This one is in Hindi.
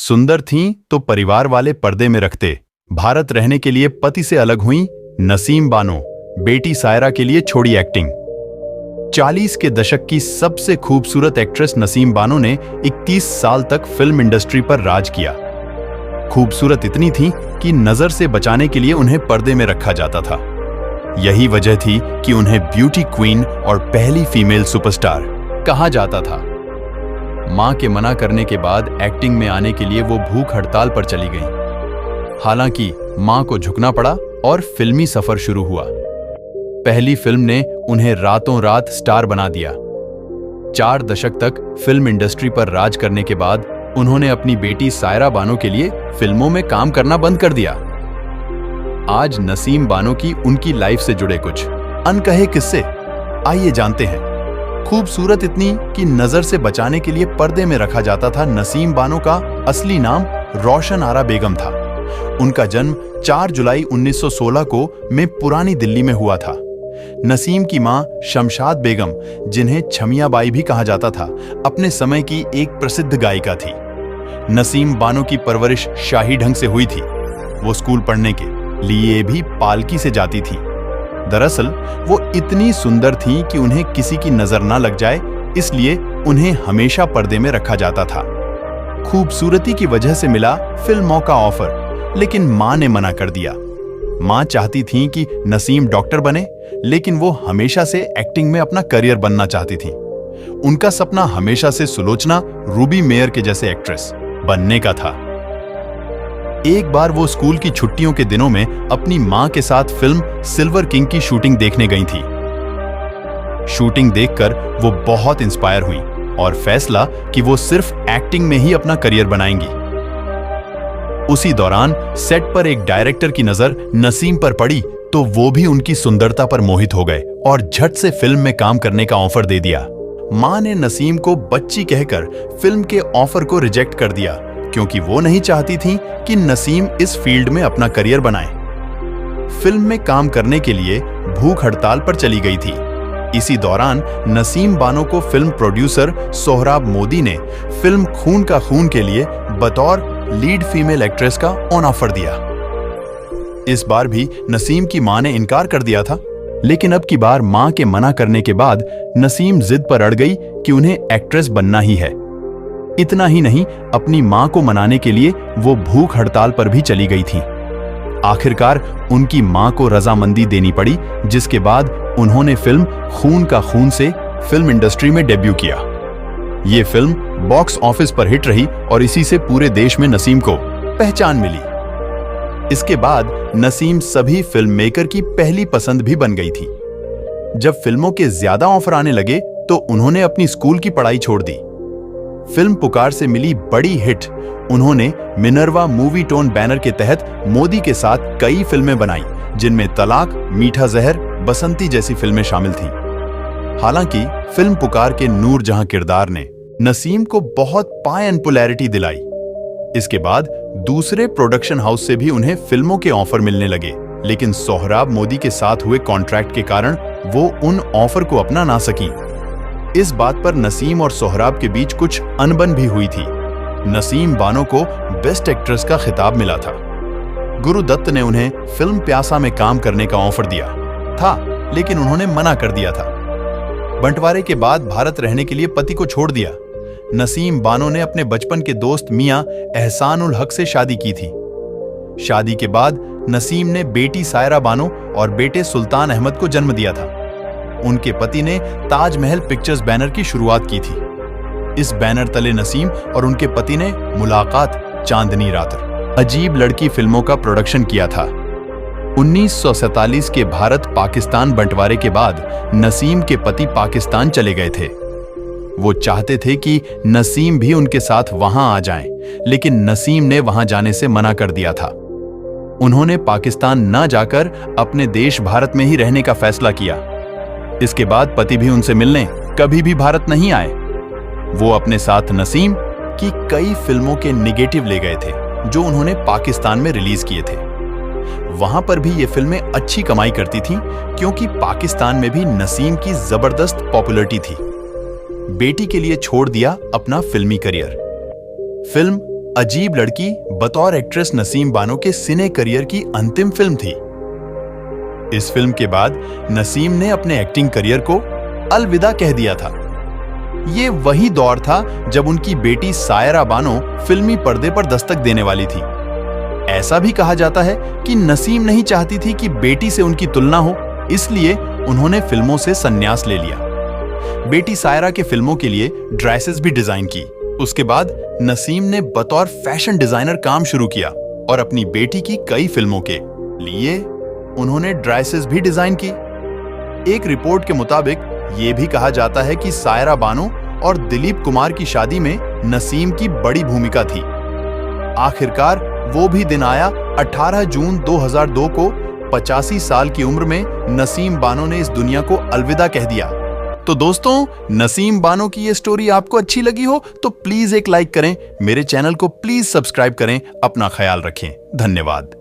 सुंदर थीं तो परिवार वाले पर्दे में रखते। भारत रहने के लिए पति से अलग हुई नसीम बानो, बेटी सायरा के लिए छोड़ी एक्टिंग। 40 के दशक की सबसे खूबसूरत एक्ट्रेस नसीम बानो ने 31 साल तक फिल्म इंडस्ट्री पर राज किया। खूबसूरत इतनी थी कि नजर से बचाने के लिए उन्हें पर्दे में रखा जाता था। यही वजह थी कि उन्हें ब्यूटी क्वीन और पहली फीमेल सुपरस्टार कहा जाता था। मां के मना करने के बाद एक्टिंग में आने के लिए वो भूख हड़ताल पर चली गईं। हालांकि मां को झुकना पड़ा और फिल्मी सफर शुरू हुआ। पहली फिल्म ने उन्हें रातों रात स्टार बना दिया। 4 दशक तक फिल्म इंडस्ट्री पर राज करने के बाद उन्होंने अपनी बेटी सायरा बानो के लिए फिल्मों में काम करना बंद कर दिया। आज नसीम बानो की उनकी लाइफ से जुड़े कुछ अनकहे किस्से आइए जानते हैं। खूबसूरत इतनी कि नजर से बचाने के लिए पर्दे में रखा जाता था, नसीम बानो का असली नाम रोशन आरा बेगम था। उनका जन्म 4 जुलाई 1916 को में पुरानी दिल्ली में हुआ था। नसीम की मां शमशाद बेगम, जिन्हें छमिया बाई भी कहा जाता था, अपने समय की एक प्रसिद्ध गायिका थी। नसीम बानो की परवरिश शाही ढंग से हुई थी। वो स्कूल पढ़ने के लिए भी पालकी से जाती थी। दरअसल वो इतनी सुंदर थीं कि उन्हें किसी की नजर ना लग जाए, इसलिए उन्हें हमेशा पर्दे में रखा जाता था। खूबसूरती की वजह से मिला फिल्मों का ऑफर, लेकिन मां ने मना कर दिया। मां चाहती थीं कि नसीम डॉक्टर बने, लेकिन वो हमेशा से एक्टिंग में अपना करियर बनना चाहती थीं। उनका सपना हमेशा से सुलोचना रूबी मेयर के जैसे एक्ट्रेस बनने का था। एक बार वो स्कूल की छुट्टियों के दिनों में अपनी मां के साथ फिल्म सिल्वर किंग की शूटिंग देखने गई थी। शूटिंग देखकर वो बहुत इंस्पायर हुई और फैसला कि वो सिर्फ एक्टिंग में ही अपना करियर बनाएंगी। उसी दौरान सेट पर एक डायरेक्टर की नजर नसीम पर पड़ी तो वो भी उनकी सुंदरता पर मोहित हो गए और झट से फिल्म में काम करने का ऑफर दे दिया। मां ने नसीम को बच्ची कहकर फिल्म के ऑफर को रिजेक्ट कर दिया, क्योंकि वो नहीं चाहती थी कि नसीम इस फील्ड में अपना करियर बनाए। फिल्म में काम करने के लिए भूख हड़ताल पर चली गई थी। इसी दौरान नसीम बानो को फिल्म प्रोड्यूसर सोहराब मोदी ने फिल्म खून का खून के लिए बतौर लीड फीमेल एक्ट्रेस का ऑन ऑफर दिया। इस बार भी नसीम की मां ने इनकार कर दिया था, लेकिन अब की बार मां के मना करने के बाद नसीम जिद पर अड़ गई कि उन्हें एक्ट्रेस बनना ही है। इतना ही नहीं, अपनी मां को मनाने के लिए वो भूख हड़ताल पर भी चली गई थी। आखिरकार उनकी मां को रजामंदी देनी पड़ी, जिसके बाद उन्होंने फिल्म खून का खून से फिल्म इंडस्ट्री में डेब्यू किया। ये फिल्म बॉक्स ऑफिस पर हिट रही और इसी से पूरे देश में नसीम को पहचान मिली। इसके बाद नसीम सभी फिल्म मेकर की पहली पसंद भी बन गई थी। जब फिल्मों के ज्यादा ऑफर आने लगे तो उन्होंने अपनी स्कूल की पढ़ाई छोड़ दी। फिल्म पुकार से मिली बड़ी हिट उन्होंने मिनर्वा मूवी टोन बैनर के तहत मोदी के साथ कई फिल्में बनाई, जिनमें तलाक, मीठा जहर, बसंती जैसी फिल्में शामिल थीं। हालांकि फिल्म पुकार के नूरजहां किरदार ने नसीम को बहुत पाय एंड पॉपुलैरिटी दिलाई। इसके बाद दूसरे प्रोडक्शन हाउस से भी उन्हें फिल्मों के ऑफर मिलने लगे, लेकिन सोहराब मोदी के साथ हुए कॉन्ट्रैक्ट के कारण वो उन ऑफर को अपना ना सकी। इस बात पर नसीम और सोहराब के बीच कुछ अनबन भी हुई थी। नसीम बानो को बेस्ट एक्ट्रेस का खिताब मिला था। गुरु दत्त ने उन्हें फिल्म प्यासा में काम करने का ऑफर दिया था, लेकिन उन्होंने मना कर दिया था। बंटवारे के बाद भारत रहने के लिए पति को छोड़ दिया। नसीम बानो ने अपने बचपन के दोस्त मियां एहसान उल हक से शादी की थी। शादी के बाद नसीम ने बेटी सायरा बानो और बेटे सुल्तान अहमद को जन्म दिया था। उनके पति ने ताजमहल पिक्चर्स बैनर की शुरुआत की थी। इस बैनर तले नसीम और उनके पति ने मुलाकात, चांदनी रात, अजीब लड़की फिल्मों का प्रोडक्शन किया था। 1947 के भारत पाकिस्तान बंटवारे के बाद नसीम के पति पाकिस्तान चले गए थे। वो चाहते थे कि नसीम भी उनके साथ वहां आ जाएं, लेकिन नसीम ने वहां जाने से मना कर दिया था। उन्होंने पाकिस्तान न जाकर अपने देश भारत में ही रहने का फैसला किया। इसके बाद पति भी उनसे मिलने कभी भी भारत नहीं आए। वो अपने साथ नसीम की कई फिल्मों के नेगेटिव ले गए थे, जो उन्होंने पाकिस्तान में रिलीज किए थे। वहां पर भी ये फिल्में अच्छी कमाई करती थीं, क्योंकि पाकिस्तान में भी नसीम की जबरदस्त पॉपुलैरिटी थी। बेटी के लिए छोड़ दिया अपना फिल्मी करियर। फिल्म अजीब लड़की बतौर एक्ट्रेस नसीम बानो के सिने करियर की अंतिम फिल्म थी। इस फिल्म के बाद नसीम ने अपने एक्टिंग करियर को अलविदा कह दिया था। ये वही दौर था जब उनकी बेटी सायरा बानो फिल्मी पर्दे पर दस्तक देने वाली थी। ऐसा भी कहा जाता है कि नसीम नहीं चाहती थी कि बेटी से उनकी तुलना हो, इसलिए उन्होंने फिल्मों से संन्यास ले लिया। बेटी सायरा के फिल्मों के लिए ड्रेसेस भी डिजाइन की। उसके बाद नसीम ने बतौर फैशन डिजाइनर काम शुरू किया और अपनी बेटी की कई फिल्मों के लिए उन्होंने ड्रेसेस भी डिजाइन की। एक रिपोर्ट के मुताबिक यह भी कहा जाता है कि सायरा बानो और दिलीप कुमार की शादी में नसीम की बड़ी भूमिका थी। आखिरकार वो भी दिन आया 18 जून 2002 को 85 साल की उम्र में नसीम बानो ने इस दुनिया को अलविदा कह दिया। तो दोस्तों, नसीम बानो की ये स्टोरी आपको अच्छी लगी हो तो प्लीज एक लाइक करें, मेरे चैनल को प्लीज सब्सक्राइब करें। अपना ख्याल रखें। धन्यवाद।